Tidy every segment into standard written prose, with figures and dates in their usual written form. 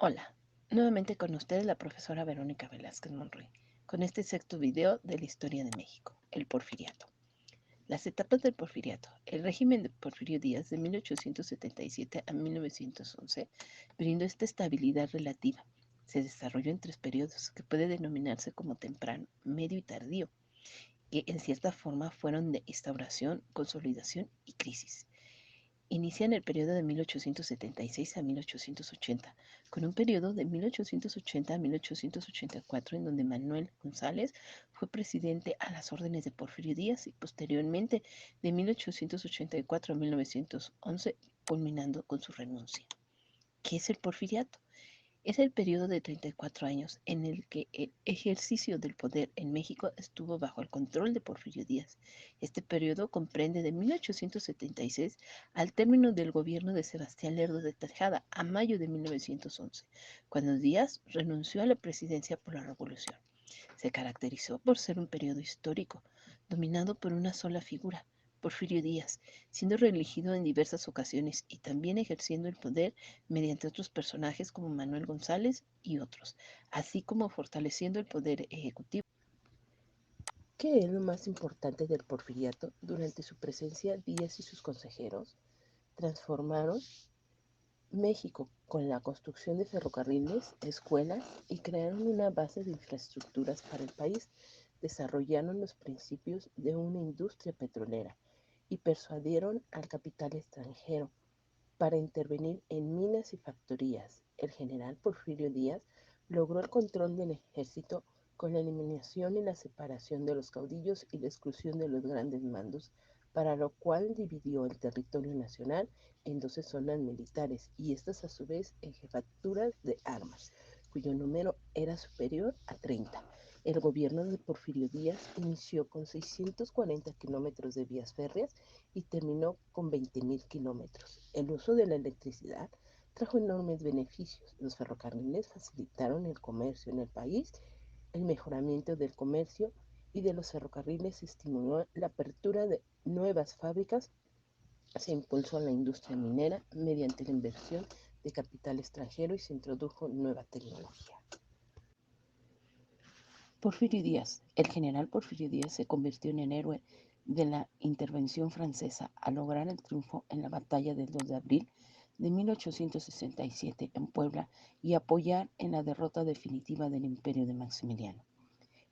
Hola, nuevamente con ustedes la profesora Verónica Velázquez Monroy, con este sexto video de la historia de México, el Porfiriato. Las etapas del Porfiriato. El régimen de Porfirio Díaz de 1877 a 1911 brindó esta estabilidad relativa. Se desarrolló en tres periodos que puede denominarse como temprano, medio y tardío, que en cierta forma fueron de instauración, consolidación y crisis. Inicia en el periodo de 1876 a 1880, con un periodo de 1880 a 1884 en donde Manuel González fue presidente a las órdenes de Porfirio Díaz y posteriormente de 1884 a 1911, culminando con su renuncia. ¿Qué es el porfiriato? Es el periodo de 34 años en el que el ejercicio del poder en México estuvo bajo el control de Porfirio Díaz. Este periodo comprende de 1876 al término del gobierno de Sebastián Lerdo de Tejada a mayo de 1911, cuando Díaz renunció a la presidencia por la revolución. Se caracterizó por ser un periodo histórico, dominado por una sola figura, Porfirio Díaz, siendo reelegido en diversas ocasiones y también ejerciendo el poder mediante otros personajes como Manuel González y otros, así como fortaleciendo el poder ejecutivo. ¿Qué es lo más importante del porfiriato? Durante su presencia, Díaz y sus consejeros transformaron México con la construcción de ferrocarriles, escuelas y crearon una base de infraestructuras para el país. Desarrollaron los principios de una industria petrolera y persuadieron al capital extranjero para intervenir en minas y factorías. El general Porfirio Díaz logró el control del ejército con la eliminación y la separación de los caudillos y la exclusión de los grandes mandos, para lo cual dividió el territorio nacional en 12 zonas militares y estas a su vez en jefaturas de armas, cuyo número era superior a 30. El gobierno de Porfirio Díaz inició con 640 kilómetros de vías férreas y terminó con 20.000 kilómetros. El uso de la electricidad trajo enormes beneficios. Los ferrocarriles facilitaron el comercio en el país, el mejoramiento del comercio y de los ferrocarriles estimuló la apertura de nuevas fábricas, se impulsó la industria minera mediante la inversión de capital extranjero y se introdujo nueva tecnología. Porfirio Díaz, el general Porfirio Díaz se convirtió en el héroe de la intervención francesa al lograr el triunfo en la batalla del 2 de abril de 1867 en Puebla y apoyar en la derrota definitiva del imperio de Maximiliano.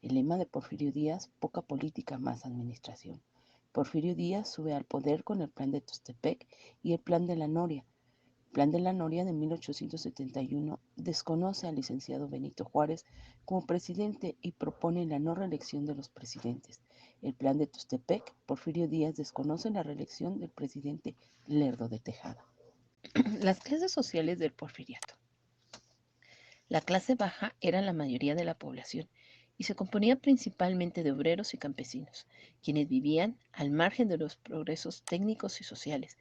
El lema de Porfirio Díaz, poca política, más administración. Porfirio Díaz sube al poder con el Plan de Tustepec y el Plan de la Noria. El Plan de la Noria de 1871 desconoce al licenciado Benito Juárez como presidente y propone la no reelección de los presidentes. El Plan de Tustepec, Porfirio Díaz desconoce la reelección del presidente Lerdo de Tejada. Las clases sociales del porfiriato. La clase baja era la mayoría de la población y se componía principalmente de obreros y campesinos, quienes vivían al margen de los progresos técnicos y sociales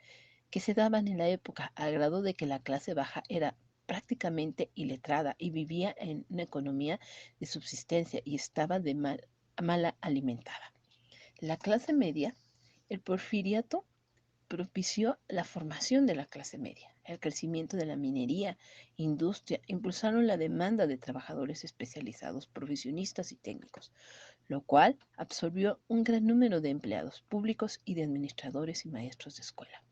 que se daban en la época, al grado de que la clase baja era prácticamente iletrada y vivía en una economía de subsistencia y estaba mala alimentada. La clase media, el porfiriato propició la formación de la clase media, el crecimiento de la minería, industria, impulsaron la demanda de trabajadores especializados, profesionistas y técnicos, lo cual absorbió un gran número de empleados públicos y de administradores y maestros de escuela.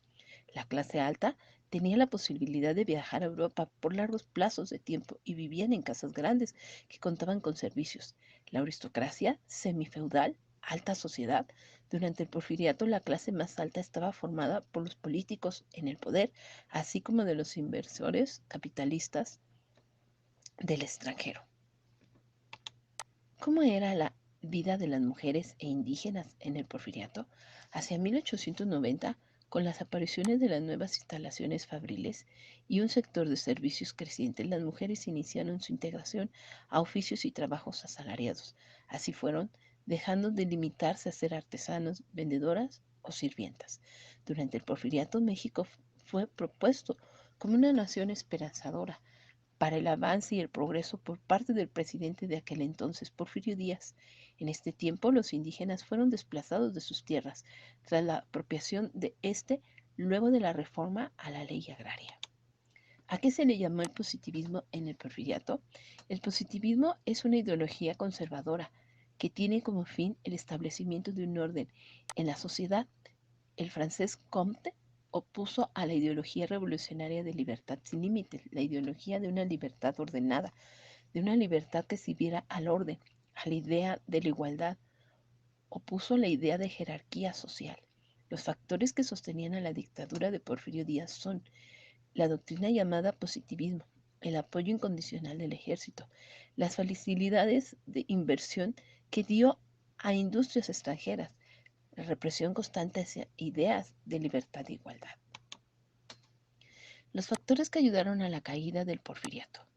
La clase alta tenía la posibilidad de viajar a Europa por largos plazos de tiempo y vivían en casas grandes que contaban con servicios. La aristocracia semifeudal, alta sociedad, durante el porfiriato la clase más alta estaba formada por los políticos en el poder, así como de los inversores capitalistas del extranjero. ¿Cómo era la vida de las mujeres e indígenas en el porfiriato? Hacia 1890, con las apariciones de las nuevas instalaciones fabriles y un sector de servicios creciente, las mujeres iniciaron su integración a oficios y trabajos asalariados. Así fueron dejando de limitarse a ser artesanos, vendedoras o sirvientas. Durante el porfiriato, México fue propuesto como una nación esperanzadora para el avance y el progreso por parte del presidente de aquel entonces, Porfirio Díaz. En este tiempo, los indígenas fueron desplazados de sus tierras tras la apropiación de luego de la reforma a la ley agraria. ¿A qué se le llamó el positivismo en el Porfiriato? El positivismo es una ideología conservadora que tiene como fin el establecimiento de un orden en la sociedad. El francés Comte opuso a la ideología revolucionaria de libertad sin límites, la ideología de una libertad ordenada, de una libertad que sirviera al orden, a la idea de la igualdad. Opuso la idea de jerarquía social. Los factores que sostenían a la dictadura de Porfirio Díaz son la doctrina llamada positivismo, el apoyo incondicional del ejército, las facilidades de inversión que dio a industrias extranjeras, la represión constante hacia ideas de libertad e igualdad. Los factores que ayudaron a la caída del porfiriato.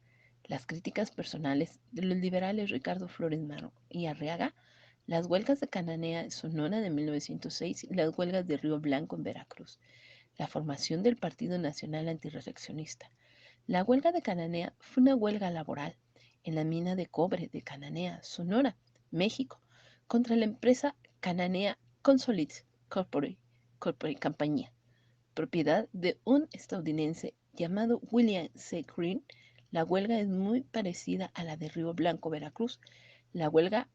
Las críticas personales de los liberales Ricardo Flores Magón y Arriaga, las huelgas de Cananea en Sonora de 1906 y las huelgas de Río Blanco en Veracruz, la formación del Partido Nacional Antirreeleccionista. La huelga de Cananea fue una huelga laboral en la mina de cobre de Cananea, Sonora, México, contra la empresa Cananea Consolidated Corporate Compañía, propiedad de un estadounidense llamado William C. Green. La huelga es muy parecida a la de Río Blanco, Veracruz. La huelga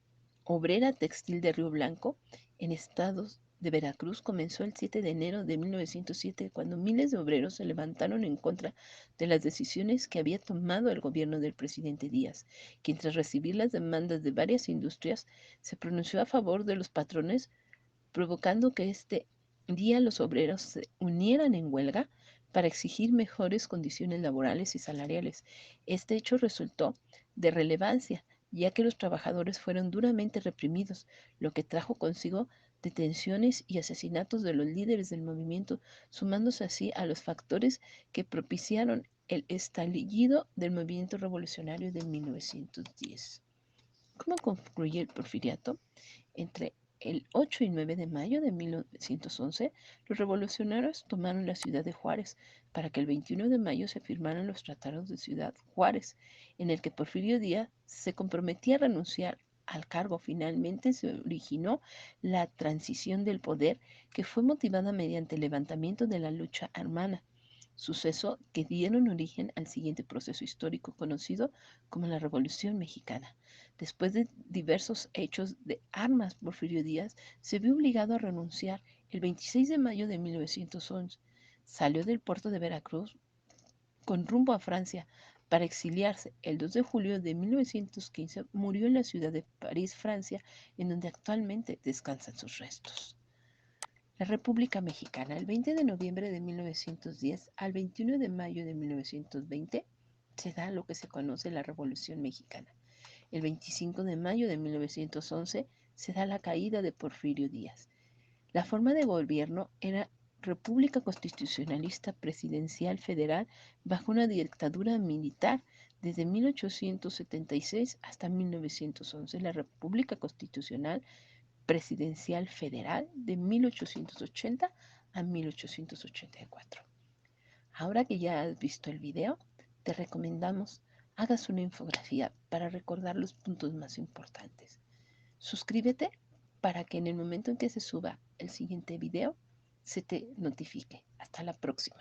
obrera textil de Río Blanco en estados de Veracruz comenzó el 7 de enero de 1907, cuando miles de obreros se levantaron en contra de las decisiones que había tomado el gobierno del presidente Díaz, quien tras recibir las demandas de varias industrias se pronunció a favor de los patrones, provocando que este día los obreros se unieran en huelga para exigir mejores condiciones laborales y salariales. Este hecho resultó de relevancia, ya que los trabajadores fueron duramente reprimidos, lo que trajo consigo detenciones y asesinatos de los líderes del movimiento, sumándose así a los factores que propiciaron el estallido del movimiento revolucionario de 1910. ¿Cómo concluye el porfiriato? Entre el 8 y 9 de mayo de 1911, los revolucionarios tomaron la ciudad de Juárez para que el 21 de mayo se firmaran los tratados de Ciudad Juárez, en el que Porfirio Díaz se comprometía a renunciar al cargo. Finalmente se originó la transición del poder, que fue motivada mediante el levantamiento de la lucha armada, suceso que dieron origen al siguiente proceso histórico conocido como la Revolución Mexicana. Después de diversos hechos de armas, Porfirio Díaz se vio obligado a renunciar el 26 de mayo de 1911. Salió del puerto de Veracruz con rumbo a Francia para exiliarse. El 2 de julio de 1915 murió en la ciudad de París, Francia, en donde actualmente descansan sus restos. La República Mexicana, el 20 de noviembre de 1910 al 21 de mayo de 1920, se da lo que se conoce la Revolución Mexicana. El 25 de mayo de 1911 se da la caída de Porfirio Díaz. La forma de gobierno era República Constitucionalista Presidencial Federal bajo una dictadura militar desde 1876 hasta 1911. La República Constitucional Presidencial Federal de 1880 a 1884. Ahora que ya has visto el video, te recomendamos hagas una infografía para recordar los puntos más importantes. Suscríbete para que en el momento en que se suba el siguiente video se te notifique. Hasta la próxima.